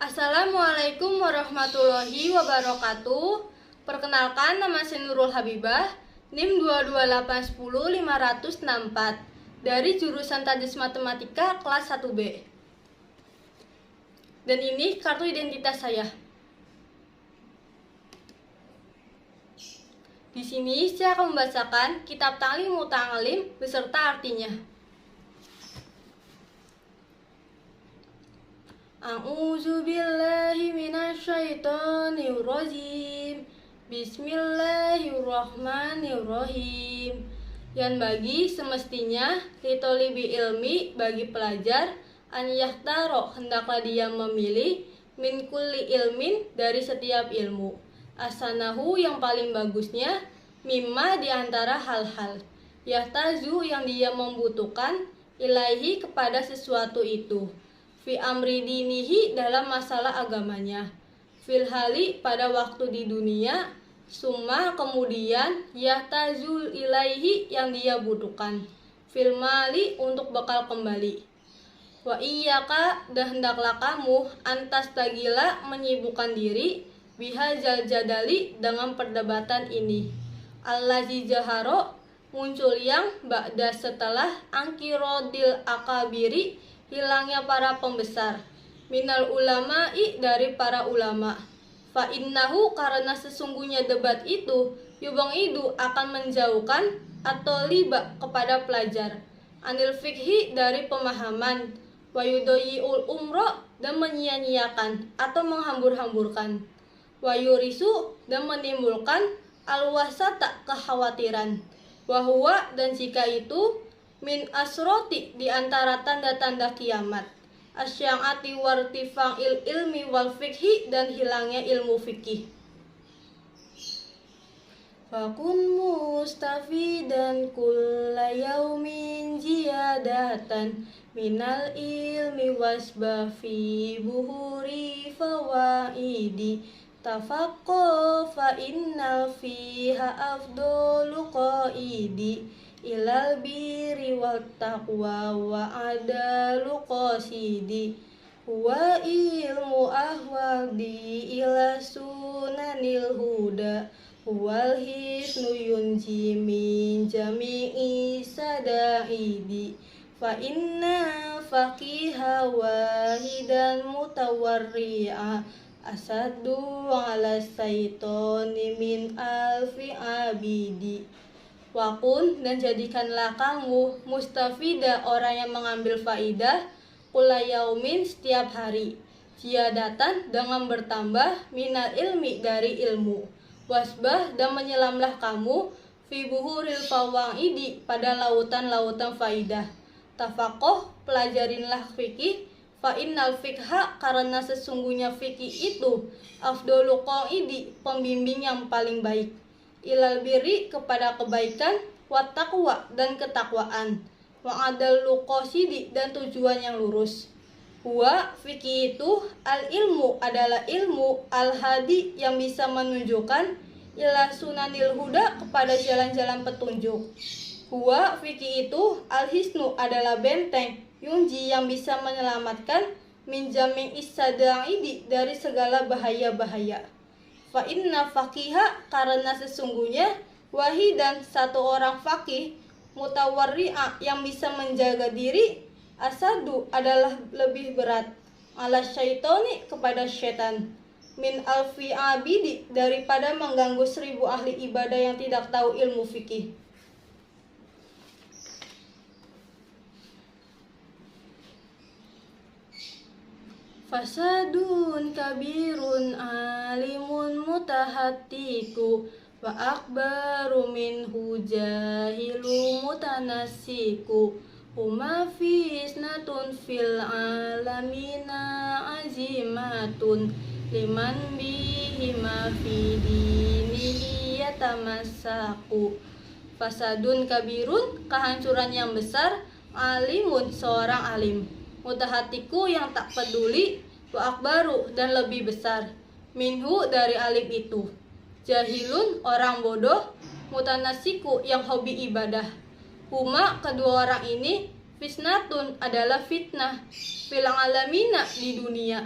Assalamualaikum warahmatullahi wabarakatuh. Perkenalkan, nama saya Nurul Habibah, NIM 22810-564 dari jurusan Tadris Matematika kelas 1B. Dan ini kartu identitas saya. Di sini saya akan membacakan kitab Ta'lim Muta'alim beserta artinya. A'udzu billahi minasyaitonir rajim. Bismillahirrahmanirrahim. Yang bagi semestinya litolibi ilmi, bagi pelajar, an yahtaro, hendaklah dia memilih, min kulli ilmin, dari setiap ilmu, asanahu, yang paling bagusnya, mimma, diantara hal-hal, yahtazu, yang dia membutuhkan, ilaihi, kepada sesuatu itu, fi amri dinihi, dalam masalah agamanya, fil hali, pada waktu di dunia, summa, kemudian, yahtazul ilaihi, yang dia butuhkan, fil mali, untuk bekal kembali. Wa iyyaka, dan hendaklah kamu, antas tagila, menyibukkan diri, bihazal jadali, dengan perdebatan ini, allazi jaharo, muncul yang ba'da, setelah angkirodil akabiri, hilangnya para pembesar, minal ulama'i, dari para ulama, fa innahu, karena sesungguhnya debat itu, yubang'idu, akan menjauhkan, atau liba, kepada pelajar, anil fikhi, dari pemahaman, wa yudoyi'ul umro, dan menyia-nyiakan atau menghambur-hamburkan, wa yurisu, dan menimbulkan al-wasata, kekhawatiran, wahwa, dan jika itu, min asroti, di antara tanda-tanda kiamat, asyangati wartifangil ilmi wal fikhi, dan hilangnya ilmu fikih. Fakun mustafidan kulla yaumin ziyadatan minal ilmi wasbah fi buhuri fawaidi, tafaqqo fa innal fiha afdolu qaidi, ilal birri wat taqwa wa adalu qasidi, wa ilmu ahwadi ila sunanil huda, wal hisnu yunji min jami'i sadaidi, fa inna faqiha wahidan mutawarri'a asadu ala saitoni min alfi abidi. Wakun, dan jadikanlah kamu, mustafida, orang yang mengambil faidah, kula yaumin, setiap hari, ziyadatan, dengan bertambah, minal ilmi, dari ilmu, wasbah, dan menyelamlah kamu, fi buhuril fawaidi, pada lautan-lautan faidah, tafakoh, pelajarinlah fikih, fa innal fikha, karena sesungguhnya fikih itu, afdolu qaidi, pembimbing yang paling baik, ilal birri, kepada kebaikan, wat taqwa, dan ketakwaan, wa adalu qasidi, dan tujuan yang lurus. Huwa, fikih itu, al ilmu, adalah ilmu, al hadi, yang bisa menunjukkan, ila sunanil huda, kepada jalan-jalan petunjuk. Huwa, fikih itu, al hisnu, adalah benteng, yunji, yang bisa menyelamatkan, min jami' is-sadaidi, dari segala bahaya-bahaya. Fa inna faqiha, karena sesungguhnya, wahidan, satu orang faqih, mutawarri'a, yang bisa menjaga diri, asadu, adalah lebih berat, ala syaitoni, kepada syaitan, min alfi abidi, daripada mengganggu 1000 ahli ibadah yang tidak tahu ilmu fikih. Fasadun kabirun alimun mutahattiku, wa akbaru minhu jahilu mutanassiku, huma fisnatun fil alamina azimatun, liman bihima fi dinihi yatamassaku. Fasadun kabirun, kehancuran yang besar, alimun, seorang alim, mutahatiku, yang tak peduli, wa akbaru, dan lebih besar, minhu, dari alim itu, jahilun, orang bodoh, mutanasiku, yang hobi ibadah. Huma, kedua orang ini, Fisnatun adalah fitnah, filang alamina di dunia,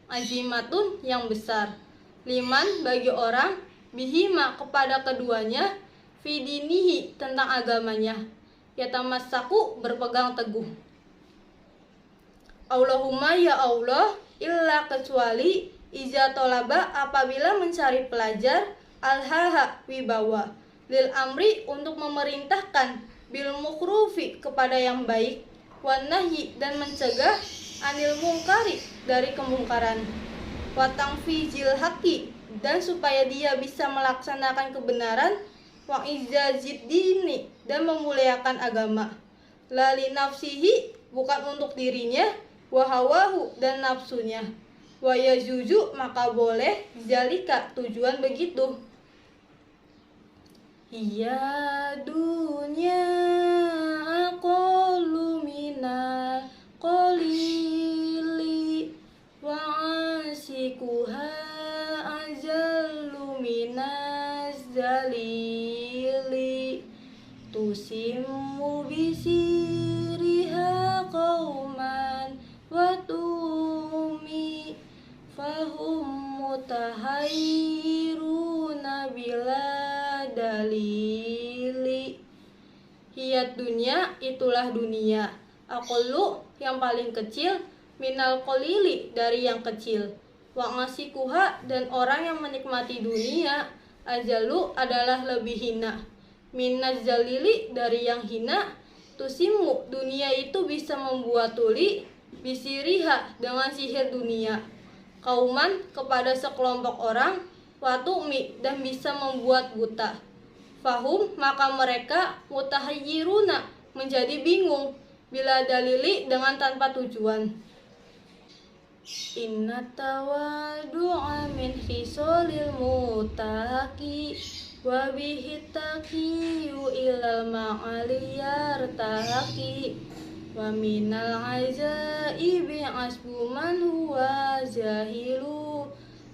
azimatun yang besar. Liman bagi orang, bihima kepada keduanya, fidinihi tentang agamanya, yatamassaku berpegang teguh. Allahumma ya Allah, illa kecuali iza tolaba apabila mencari pelajar, alhaha wibawa, lil amri untuk memerintahkan, bil mukrufi kepada yang baik, wan nahyi dan mencegah, anil mungkari dari kemungkaran, watang fizil haqi dan supaya dia bisa melaksanakan kebenaran, wa izzazid dini dan memuliakan agama, lali nafsihi bukan untuk dirinya, wa hawahu dan nafsunya, wa yajuzu maka boleh zalika tujuan begitu. Ya dunya aqallu minal qalili wa ansikuha ajallu minaz zalili tusimmu bisiriha qauman wa tumi fahum mutahayyiruna bila dalili. Hiyat dunia itulah dunia, aqallu yang paling kecil, minal qalili dari yang kecil, wa ngasikuha dan orang yang menikmati dunia, ajalu adalah lebih hina, minaz zalili dari yang hina, tusimu dunia itu bisa membuat tuli, bisiriha dengan sihir dunia, kauman kepada sekelompok orang, watu'mi dan bisa membuat buta, fahum maka mereka mutahayyiruna menjadi bingung, bila dalili dengan tanpa tujuan. Inna tawadu'a min khisolil mutaqi wa bihi taqiyu ilal ma'aliyar taraqi wa minal ajaibi asbu man huwa jahilu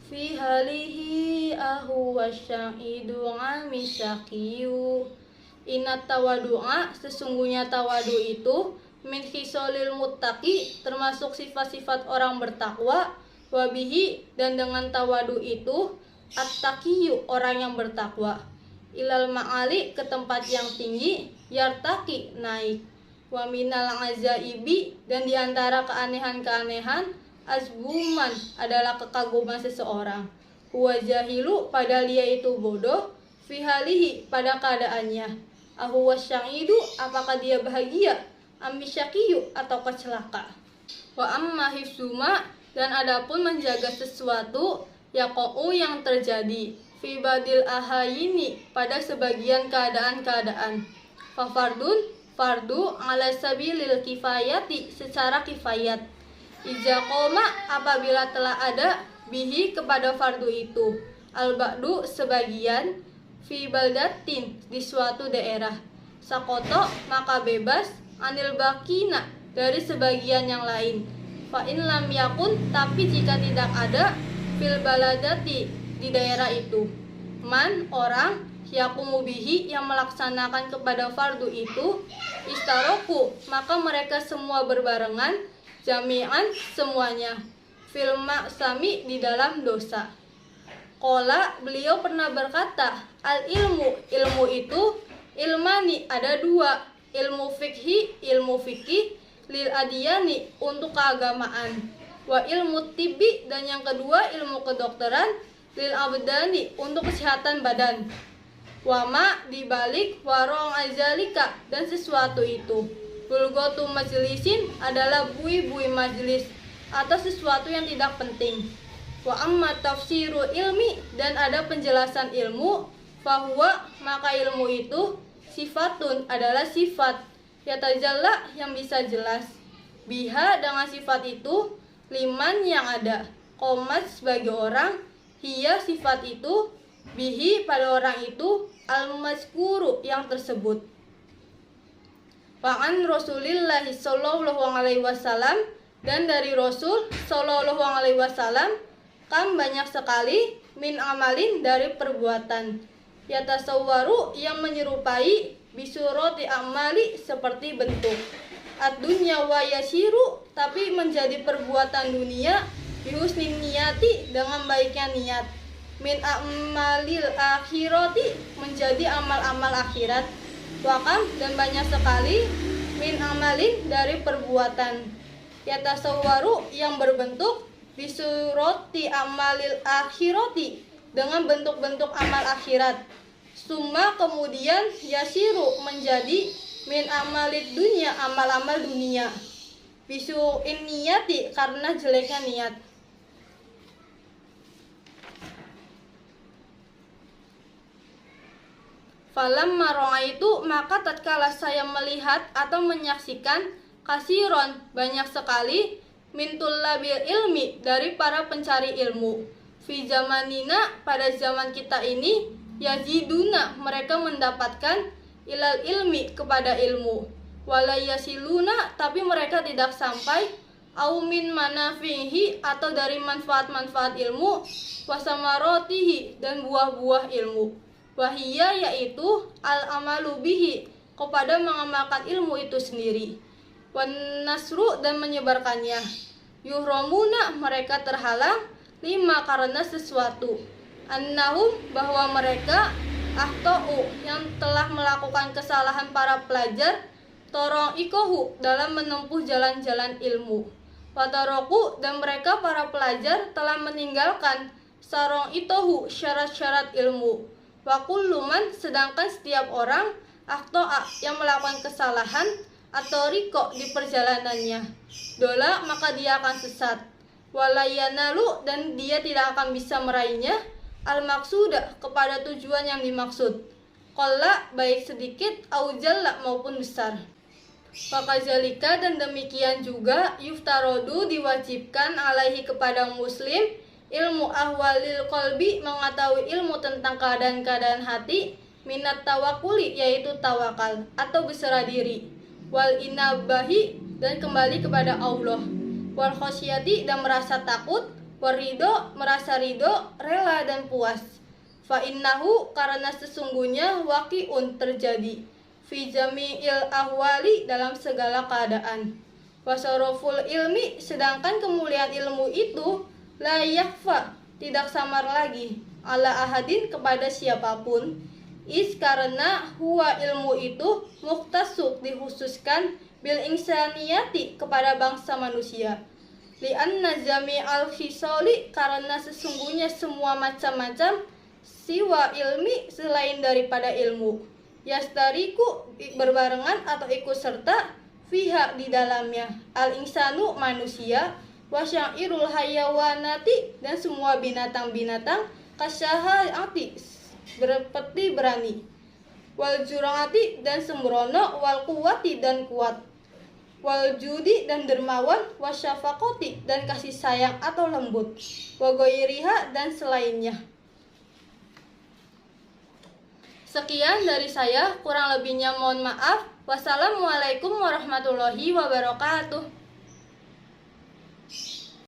fi halihi ahuwa syahidu amisyakiyu. Inat tawadu'a sesungguhnya tawadu itu min khisolil muttaqi termasuk sifat-sifat orang bertakwa, wabihi dan dengan tawadu itu at-taqiyu orang yang bertakwa, ilal ma'ali ke tempat yang tinggi, yartaki naik, wa minal azaibi dan diantara keanehan-keanehan, azbuman adalah kekaguman seseorang, huwa jahilu padahal dia itu bodoh, fihalihi pada keadaannya, ahuwa syaidu apakah dia bahagia, ambisyakiyu atau kecelaka. Wa amma hifzuma dan adapun menjaga sesuatu yaqa'u yang terjadi fi badil ahayini pada sebagian keadaan-keadaan, fafardun fardu ala sabilil kifayati secara kifayat, iza qoma apabila telah ada bihi kepada fardu itu, al-ba'du sebagian, fi baldatin di suatu daerah, sakoto maka bebas, anil bakina dari sebagian yang lain, fa in lam yakun tapi jika tidak ada, fil baladati di daerah itu, man orang yakumu bihi yang melaksanakan kepada fardu itu, istaroku maka mereka semua berbarengan, jami'an semuanya, fil maksami di dalam dosa. Qala beliau pernah berkata, al ilmu itu ilmani ada dua, ilmu fikih lil adiyani untuk keagamaan, wa ilmu tibbi dan yang kedua ilmu kedokteran, lil abdani untuk kesehatan badan, wama dibalik warong azalika dan sesuatu itu, bulgotu majlisin adalah bui-bui majlis atau sesuatu yang tidak penting, wa amma tafsiru ilmi dan ada penjelasan ilmu, fahuwa maka ilmu itu sifatun adalah sifat, yatajalla yang bisa jelas, biha dengan sifat itu, liman yang ada, qomat sebagai orang, hiya sifat itu, bihi pada orang itu, al-mazkuru yang tersebut. Wa'an Rasulillahi sallallahu alaihi wasallam dan dari Rasul sallallahu alaihi wasallam, kam banyak sekali min amalin dari perbuatan, yatasawwaru yang menyerupai bisurati amali seperti bentuk, ad-dunya wa yasiru tapi menjadi perbuatan dunia, bihusnin niyati dengan baiknya niat, min amalil akhirati menjadi amal-amal akhirat, wakam dan banyak sekali, min amalin dari perbuatan, yatasawwaru yang berbentuk, bisuroti amalil akhirati dengan bentuk-bentuk amal akhirat, summa kemudian yasiru menjadi, min amalid dunia amal-amal dunia, bisu niyati karena jeleknya niat. Falam maroa itu maka tatkala saya melihat atau menyaksikan kasiron banyak sekali mintul labil ilmi dari para pencari ilmu fi zamanina pada zaman kita ini yaziduna mereka mendapatkan ilal ilmi kepada ilmu wala yasiluna tapi mereka tidak sampai au min manafihi atau dari manfaat-manfaat ilmu wasamarotihi dan buah-buah ilmu wahiyya yaitu al-amalu bihi kepada mengamalkan ilmu itu sendiri wan nasru dan menyebarkannya yuhromuna mereka terhalang lima karena sesuatu annahum bahwa mereka ahtau yang telah melakukan kesalahan para pelajar torong ikohu dalam menempuh jalan-jalan ilmu wataroku dan mereka para pelajar telah meninggalkan sarong itohu syarat-syarat ilmu wakulluman sedangkan setiap orang aktoa yang melakukan kesalahan atau riko di perjalanannya dola maka dia akan sesat walayanalu dan dia tidak akan bisa meraihnya al maksuda kepada tujuan yang dimaksud qalla baik sedikit au jalla maupun besar fakazalika dan demikian juga yuftarodu diwajibkan alaihi kepada muslim ilmu ahwalil qalbi mengetahui ilmu tentang keadaan-keadaan hati minat tawakuli yaitu tawakal atau berserah diri wal inabahi dan kembali kepada Allah wal khosyati dan merasa takut warido merasa ridho rela dan puas fa innahu karena sesungguhnya waqi'un terjadi fi jami'il ahwali dalam segala keadaan wasaroful ilmi sedangkan kemuliaan ilmu itu la yakfa tidak samar lagi ala ahadin kepada siapapun is karena huwa ilmu itu mukhtasuk dikhususkan bil insaniyati kepada bangsa manusia li'anna jami'al khisali karena sesungguhnya semua macam-macam siwa ilmi selain daripada ilmu yastariku berbarengan atau ikut serta fiha di dalamnya al insanu manusia wasyairul hayawanati dan semua binatang-binatang kasyahati berpeti berani wal jurati dan sembrono wal kuwati dan kuat wal judi dan dermawan wasyafaqati dan kasih sayang atau lembut wa ghairiha dan selainnya. Sekian dari saya, kurang lebihnya mohon maaf. Wassalamualaikum warahmatullahi wabarakatuh.